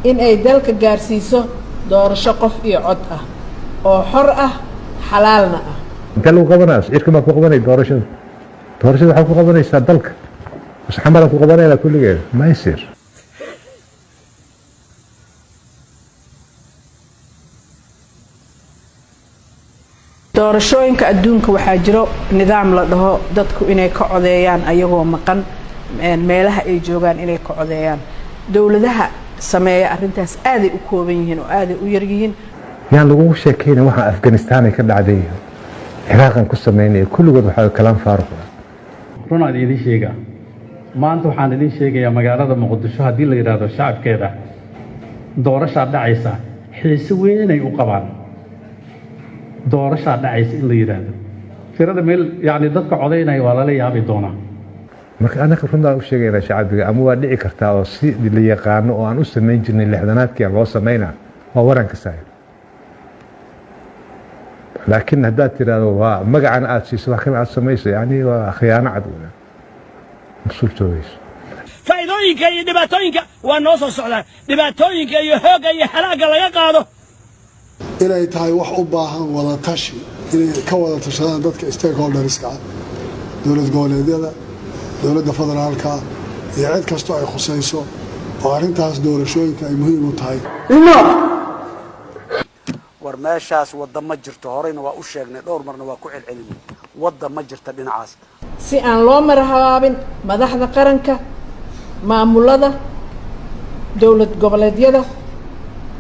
in ay dalka gaarsiiso doorasho qof iyo cod ah oo xor ah xalaalna ah inta lagu qabanayo cirka ma ku qabanay doorashada waxa ku qabanaysaa dalka xamala ku qabanayna kulligeed ma yisir doorashooyinka adduunka waxaa jiro nidaam la dhaho dadku inay ka codeeyaan ayagoo maqan meelaha ay joogaan inay ka codeeyaan dawladaha sameeya arrintaas aad ay u kooban yihiin oo aad ay u yar yihiin yaan lagu sheekeynay waxa Afghanistan ay ka dhacday Ciraaqan ku sameeyay kulligood waxa kala faaruq runaan idin sheega maanta waxaan idin sheegayaa magaalada Muqdisho hadii la yiraahdo shacabkeeda doorasho dhacaysa xiise weyn ay u qabaan doorasho dhacaysa in la yiraahdo tirada meel yaani dadka codeynaya waa la yaabi doonaa marka anaga runta u sheegayna shacabka ama waa dhici kartaa oo si la yaqaan oo aan u sameyn jirnay lixdanaadkii loo sameeyna oo waranka saay laakiin haddaad tiraahdo waa magacan aad siiso wax kan aad sameeyso yani waa khiyaano cad weyn masuultooyis faa'iidooyinka iyo dhibaatooyinka waa noo soo socdaan dhibaatooyinka iyo hooga iyo halaaga laga qaado inay tahay wax u baahan wada tashi inay ka wada tashadaan dadka stakeholderska dawlad goboleedyada dawladda federaalka iyo cid kastoo ay khusayso oo arrintaas doorashooyinka ay muhiim u tahay war meeshaas wadda ma jirto horeyna waa u sheegnay dhowr marna waa ku celcelinay wadda ma jirta dhinacaas si aan loo marhaabin madaxda qaranka maamulada dawlad goboleedyada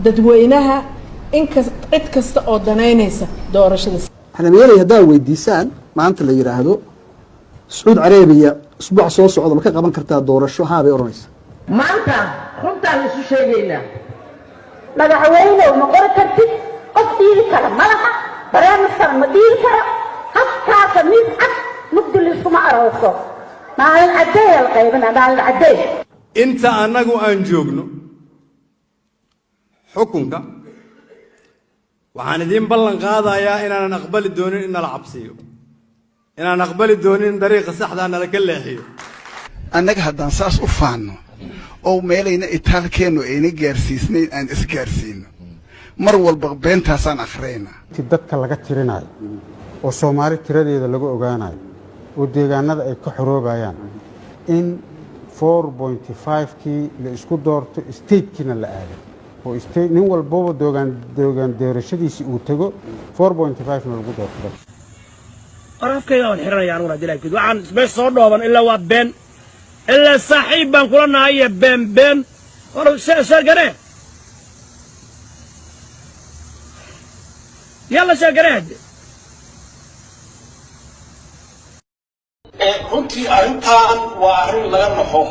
dadweynaha cid kasta oo danaynaysa doorashada xanameeyay hadaa weydiisaan maanta la yiraahdo Saudi Arabia usbuuc soo socda ma ka qaban kartaa doorasho haabay oranaysa maanta runtaan isu sheegaynaa madaxweyne ma qori kartid qof diiri kara malaha barnaamijkan ma diiri kara halkaas mid cad mugdi liskuma arooso maalin cadeeyal qaybana maalin cadeey inta anagu aan joogno xukunka waxaan idin ballan qaadayaa inaan aqbali doonin in la cabsiyo inaan aqbali doonin dariiqa saxda ah nala ka leexiyo annaga haddaan saas u faano oo meelayna itaalkeenu ayna gaarsiisnayn aan isgaarsiino mar walba beentaasaan akhriyna dadka laga tirinayo oo Soomaali tiradeeda lagu ogaanayo oo deegaanada ay ka xoroobayaan in 4.5 kii la isku doorto state-kina la aado oo state nin walba doogan doorashadiisi uu tago 4.5 na lagu doorto arafkayga aan xiranayaan anigu dilaakiid waxaan isbees soo dhooban ilaa waa been ilaa saaxiib baan kula nahay been war sheegare yalla sheegare runtii arrintan waa arrin laga naxo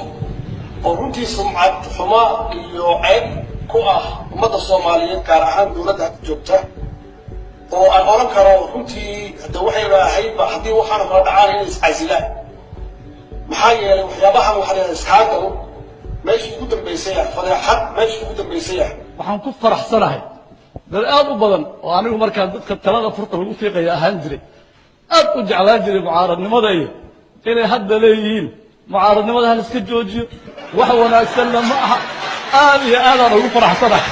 oo runtii sumcad xumo iyo ceeb ku ah ummadda Soomaaliyeed gaar ahaan dawladda joogta oo aan oran karo runtii hadda waxay raahay ba hadii waxaan kala dhacaan in iscasilaan maxaa yeelay waxyaabahan waxa la iskaado meeshii ugu dambeysay fadhaxad meeshii ugu dambeysay waxaan ku faraxsanahay dad aad u badan oo anigu markaa dadka talada furta lagu fiiqay ahaan jiray aad u jeclaan jiray mucaaradnimada iyo inay hadda leeyihiin mucaaradnimada hal iska joojiyo wax wanaagsan ma aha aad iyo aad aan ugu faraxsanahay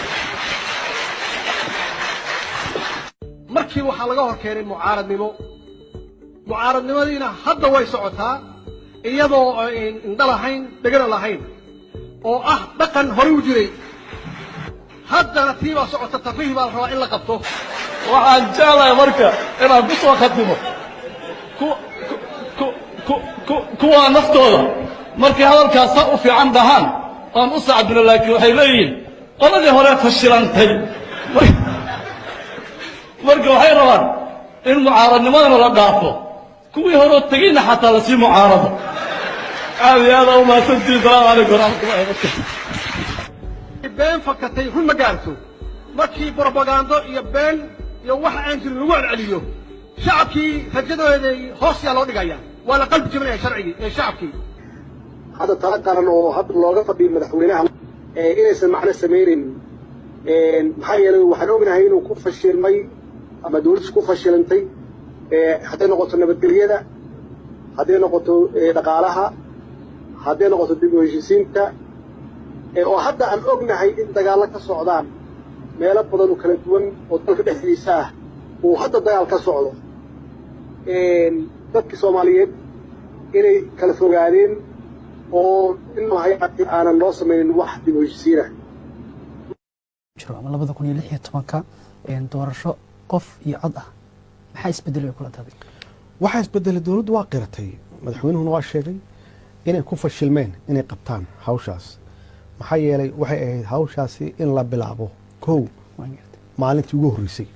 markii waxa laga hor keenay mucaaradnimadiina hadda way socotaa iyadoo indha lahayn degana lahayn oo ah dhaqan hore u jiray haddana tiiba socota tafiih baa rabaa in la qabto waxaan jeclahay marka inaan ku soo khatimo kuwa naftooda markay hadalkaas u fiican dhahaan aan u sacbino laakiin waxay leeyihiin qoladii hore fashilantay marka waxay rabaan in mucaaradnimadana la dhaafo kuwii hore tagayna xataa la sii mucaarado aad iyo aad u mahadsantihiin salaamu calaykum waraxmatullahi wabarakaatu been fakatay run ma gaarto markii propaganda iyo been iyo wax aan jirin lagu celceliyo shacabkii rajadooda hoos yaa loo dhigaya waa la qalbi jabinaya sharcigii ee shacabkii hadda tala qaran oo hadda looga fadhiyo madaxweynaha inaysan macno sameeynin maxaa yeelay waxaan ognahay inuu ku fashilmay ama dawladdu ku fashilantay hadday noqoto nabadgelyada hadday noqoto dhaqaalaha hadday noqoto dib u heshiisiinta oo hadda aan ognahay in dagaallo ka socdaan meelo badan oo kala duwan oo dalka dhexdiisa ah uu hadda dagaal ka socdo dadkii Soomaaliyeed inay kala fogaadeen oo in aanan loo samaynin wax dib u heshiisiina jiro ama 2016 doorasho qof iyo cod ah maxay isbedelay kula tahay waxa isbedelay dawladdu waa qiratay madaxweynuhu waa sheegay inay ku fashilmeen inay qabtaan hawshaas maxaa yeelay waxay ahayd hawshaasi in la bilaabo koow maalintii ugu horeysay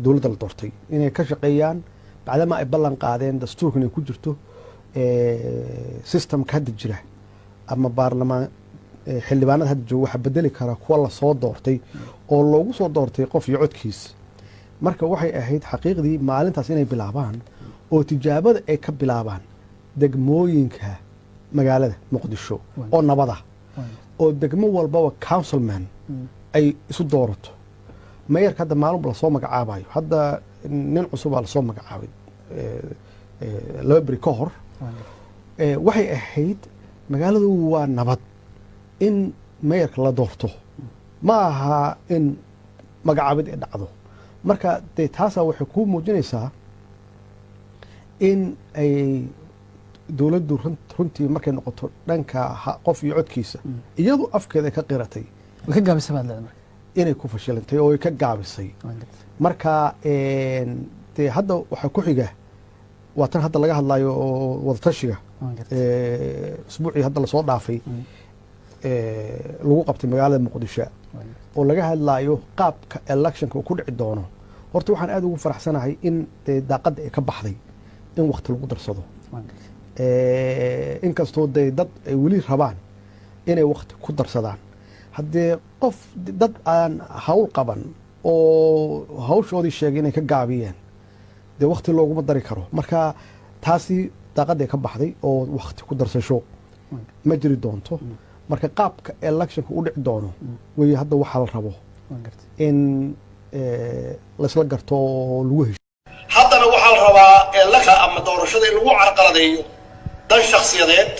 dawladda la doortay inay ka shaqeeyaan bacdama ay ballan qaadeen dastuurka inay ku jirto systemka hadda jira ama baarlamaan xildhibaanada hadda jooga waxa bedeli kara kuwa la soo doortay oo loogu soo doortay qof iyo codkiis marka waxay ahayd xaqiiqdii maalintaas inay bilaabaan oo tijaabada ay ka bilaabaan degmooyinka magaalada muqdisho oo nabada oo degmo walbaba councilman ay isu doorato mayorka hadda maalin la soo magacaabayo hadda nin cusub la soo magacaabay laba beri ka hor waxay ahayd magaaladu waa nabad in mayorka la doorto ma aha in magacaabid ay dhacdo marka de taasa waxay ku muujinaysaa in ay dawladdu runtii markay noqoto dhanka qof iyo codkiisa iyadu afkeeda ka qiratay way ka gaabisay baad leedahay inay ku fashilantay oo ay ka gaabisay marka de hadda waxa ku xiga waa tan hadda laga hadlayo oo wada tashiga usbuucii hadda la soo dhaafay lagu qabtay magaalada muqdisho oo laga hadlayo qaabka electionka uu ku dhici doono horta waxaan aad ugu faraxsanahay in daaqadda ay ka baxday in waqti lagu darsado inkastoo dad ay weli rabaan inay waqti ku darsadaan haddee qof dad aan hawl qaban oo hawshoodii sheegay inay ka gaabiyeen dee waqti looguma dari karo marka taasi daaqadda ay ka baxday oo waqti ku darsasho ma jiri doonto marka qaabka electionka u dhici doono way hadda waxa la rabo in la isla garto oo lagu hesho haddana waxaa la rabaa election ama doorashada in lagu carqaladeeyo dan shakhsiyadeed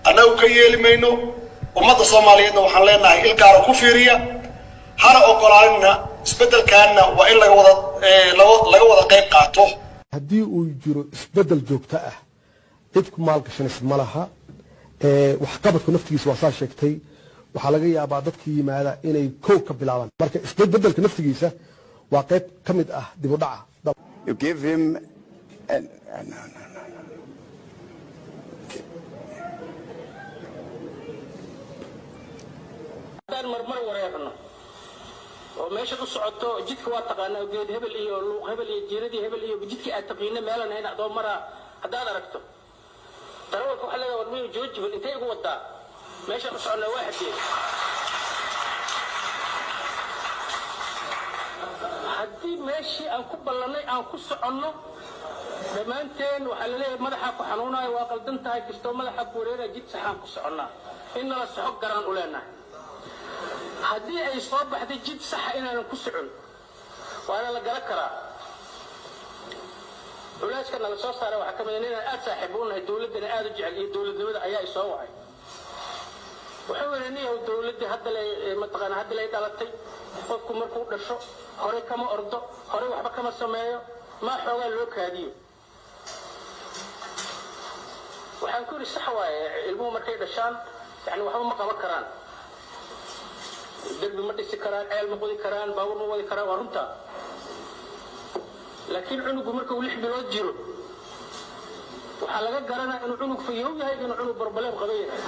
annagu ka yeeli mayno ummadda Soomaaliyeedna waxaan leenahay il gaar ah ku fiiriya hana ogolaanina isbedelkaana waa in laga wada qayb qaato haddii uu jiro isbedel joogto ah cid ku maalgashanaysa ma laha waxqabadku naftigiisa waa saa sheegtay waxaa laga yaabaa dadkii yimaada inay kow ka bilaabaan marka isbedelka naftigiisa waa qayb ka mid ah dib u dhaca You give him marmar wareerno oo meesha u socoto jidka waa taqaanaa geed hebel iyo luuq hebel iyo jiiradii hebel iyo jidkii aad taqiina meelan hayna adoo mara haddaad aragto darawalka waxa laga war miyuu joojibal intay ugu wadaa meesha u soconaa waa xadee haddii meeshii aan ku ballanay aan ku soconno dhammaanteen waxaa laleeyahay madaxa ku xanuunaayo waa qaldan tahay kastoo madaxa ku wareeraya jid saxaan ku soconnaa in nala soxo garaan u leenahay haddii ay soo baxday jid saxa inaanan ku socon waana la gala karaa culeyska nala soo saaray waxaa ka mid inaan aad saaxiib u nahay dawladdana aad u jecel iyo dawladnimada ayaa i soo wacay wuxuu weenaniyahu dawladdii hadda mataqaana hadda lay dhalatay qofku markuu dhasho hore kama ordo hore waxba kama sameeyo maa xoogaa loo kaadiyo waxaan ku yidhi sax waaye ilmuhu markay dhashaan yani waxba ma qaban karaan derbi ma dhisi karaan ceel ma qodi karaan baabuur ma wadi karaan waa runtaa laakiin cunugu markuu 6 bilood jiro waxaa laga garanaa inuu cunug fayow yahay inuu cunug barbaleeb qaba yahay